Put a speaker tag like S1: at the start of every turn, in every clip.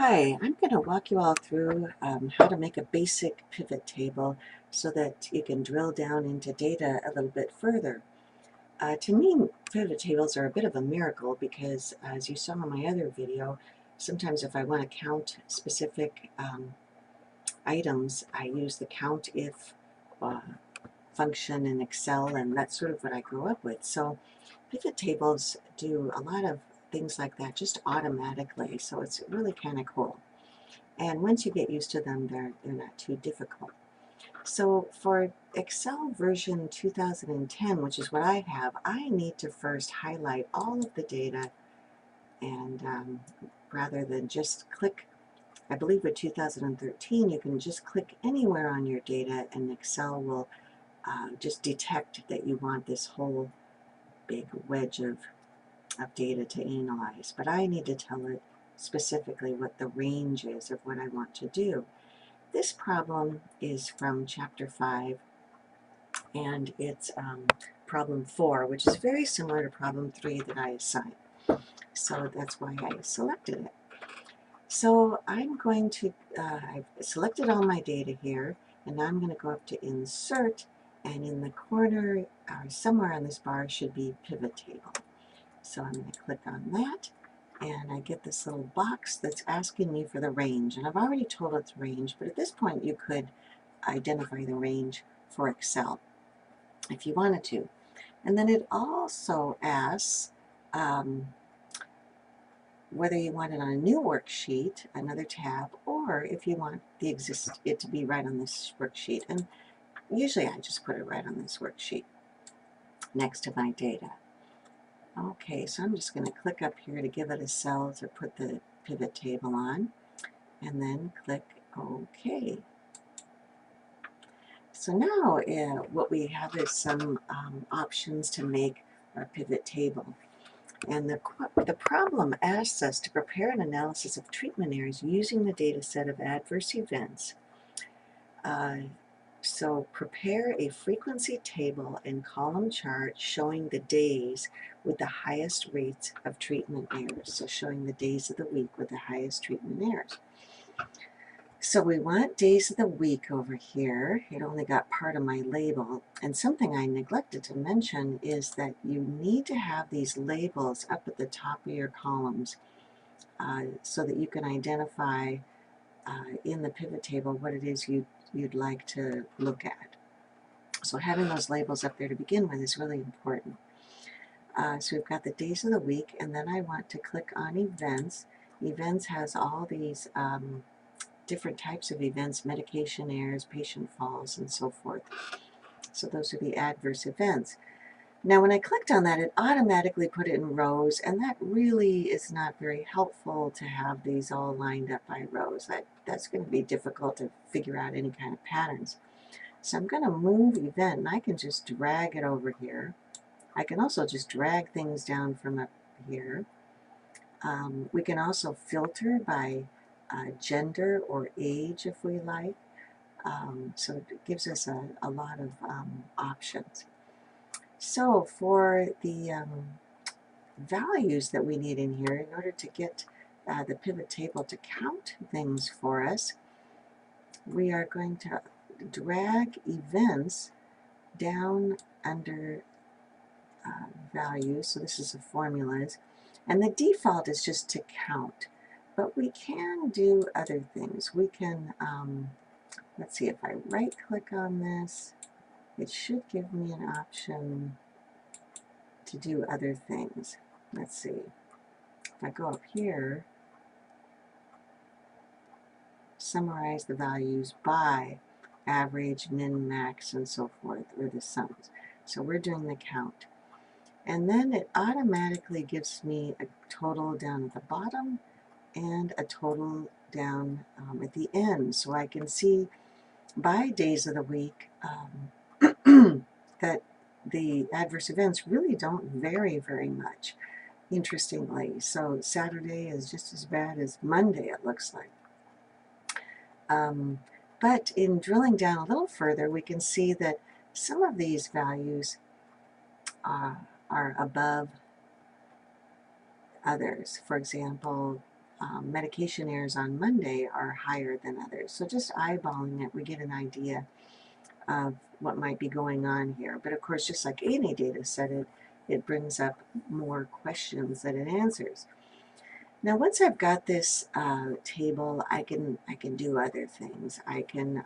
S1: Hi, I'm going to walk you all through how to make a basic pivot table so that you can drill down into data a little bit further. To me, pivot tables are a bit of a miracle because, as you saw in my other video, sometimes if I want to count specific items, I use the COUNTIF uh, function in Excel, and that's sort of what I grew up with. So pivot tables do a lot of things like that just automatically, so it's really kind of cool. And once you get used to them, they're not too difficult. So for Excel version 2010, which is what I have, I need to first highlight all of the data, and rather than just click, I believe with 2013 you can just click anywhere on your data and Excel will just detect that you want this whole big wedge of data to analyze. But I need to tell it specifically what the range is of what I want to do. This problem is from Chapter 5, and it's Problem 4, which is very similar to Problem 3 that I assigned. So that's why I selected it. So I'm going to, I've selected all my data here, and now I'm going to go up to Insert, and in the corner, or somewhere on this bar, should be Pivot Table. So I'm going to click on that, and I get this little box that's asking me for the range. And I've already told it the range, but at this point you could identify the range for Excel if you wanted to. And then it also asks whether you want it on a new worksheet, another tab, or if you want it to be right on this worksheet. And usually I just put it right on this worksheet next to my data. Okay, so I'm just going to click up here to give it a cell to put the pivot table on, and then click OK. So now what we have is some options to make our pivot table. And the problem asks us to prepare an analysis of treatment errors using the data set of adverse events. So prepare a frequency table and column chart showing the days with the highest rates of treatment errors. So showing the days of the week with the highest treatment errors. So we want days of the week over here. It only got part of my label. And something I neglected to mention is that you need to have these labels up at the top of your columns so that you can identify in the pivot table what it is you'd like to look at. So having those labels up there to begin with is really important. So we've got the days of the week, and then I want to click on events. Events has all these different types of events, medication errors, patient falls, and so forth. So those are the adverse events. Now when I clicked on that, it automatically put it in rows, and that really is not very helpful to have these all lined up by rows. That's going to be difficult to figure out any kind of patterns. So I'm going to move event, and I can just drag it over here. I can also just drag things down from up here. We can also filter by gender or age if we like. So it gives us a lot of options. So for the values that we need in here, in order to get the pivot table to count things for us, we are going to drag events down under values. So this is the formulas. And the default is just to count. But we can do other things. We can, let's see, if I right click on this, it should give me an option to do other things. Let's see. If I go up here, summarize the values by average, min, max, and so forth, or the sums. So we're doing the count. And then it automatically gives me a total down at the bottom and a total down at the end. So I can see by days of the week that the adverse events really don't vary very much, interestingly. So Saturday is just as bad as Monday, it looks like. But in drilling down a little further, we can see that some of these values are above others. For example, medication errors on Monday are higher than others. So just eyeballing it, we get an idea of what might be going on here. But of course, just like any data set, it brings up more questions that it answers. Now, once I've got this table, I can do other things. I can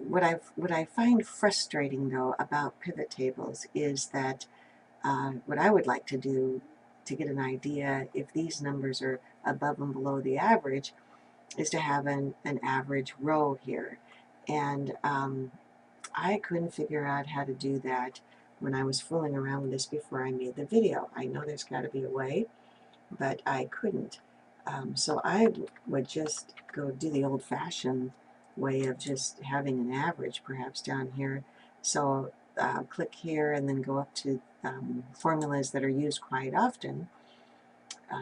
S1: what I find frustrating though about pivot tables is that what I would like to do to get an idea if these numbers are above and below the average is to have an average row here. And I couldn't figure out how to do that when I was fooling around with this before I made the video. I know there's got to be a way, but I couldn't. So I would just go do the old-fashioned way of just having an average perhaps down here. So click here and then go up to formulas that are used quite often,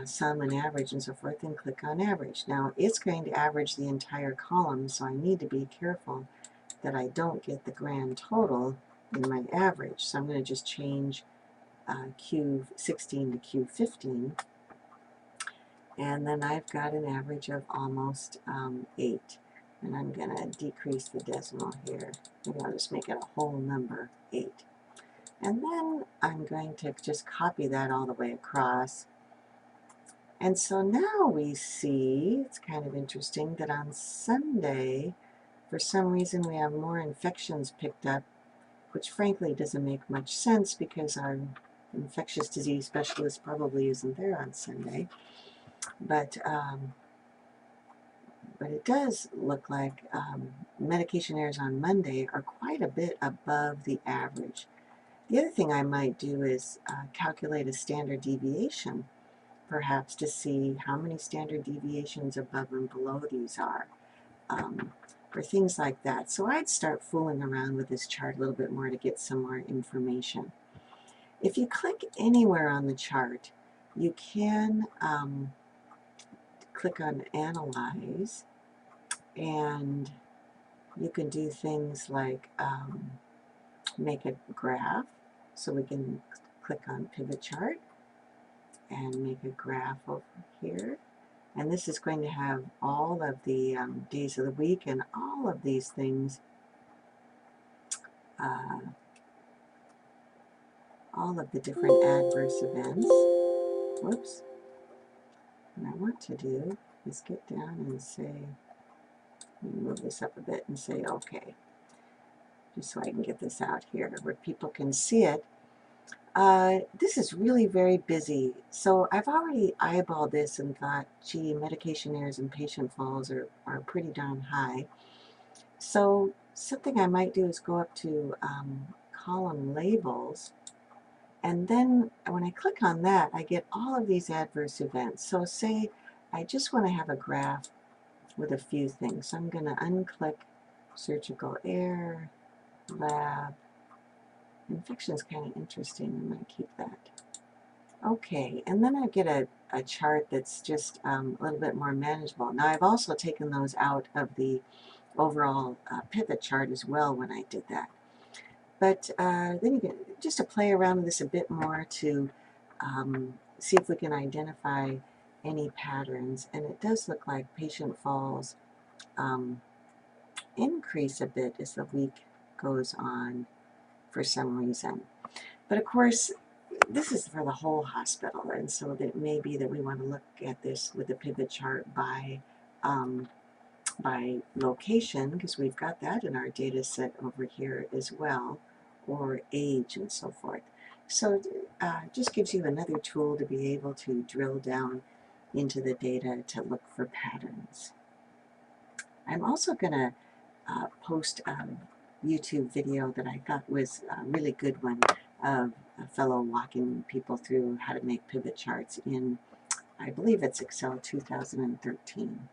S1: sum and average and so forth, and click on average. Now it's going to average the entire column, so I need to be careful that I don't get the grand total in my average. So I'm going to just change Q16 to Q15, and then I've got an average of almost 8. And I'm going to decrease the decimal here. Maybe I'll just make it a whole number, 8. And then I'm going to just copy that all the way across. And so now we see, it's kind of interesting, that on Sunday, for some reason we have more infections picked up, which frankly doesn't make much sense because our infectious disease specialist probably isn't there on Sunday. But it does look like medication errors on Monday are quite a bit above the average. The other thing I might do is calculate a standard deviation, perhaps to see how many standard deviations above and below these are, or things like that. So I'd start fooling around with this chart a little bit more to get some more information. If you click anywhere on the chart, you can click on Analyze, and you can do things like make a graph. So we can click on Pivot Chart and make a graph over here. And this is going to have all of the days of the week and all of these things, all of the different adverse events. Whoops. What I want to do is get down and say, let me move this up a bit and say OK, just so I can get this out here where people can see it. This is really very busy, so I've already eyeballed this and thought, gee, medication errors and patient falls are pretty darn high. So something I might do is go up to column labels, and then when I click on that, I get all of these adverse events. So say I just want to have a graph with a few things. So I'm going to unclick surgical error, lab. Infection is kind of interesting. I might keep that. Okay, and then I get a chart that's just a little bit more manageable. Now I've also taken those out of the overall pivot chart as well when I did that. But then you get just to play around with this a bit more to see if we can identify any patterns. And it does look like patient falls increase a bit as the week goes on for some reason. But of course, this is for the whole hospital, and so it may be that we want to look at this with a pivot chart by location, because we've got that in our data set over here as well, or age and so forth. So it just gives you another tool to be able to drill down into the data to look for patterns. I'm also going to post a YouTube video that I thought was a really good one of a fellow walking people through how to make pivot charts in, I believe it's Excel 2013.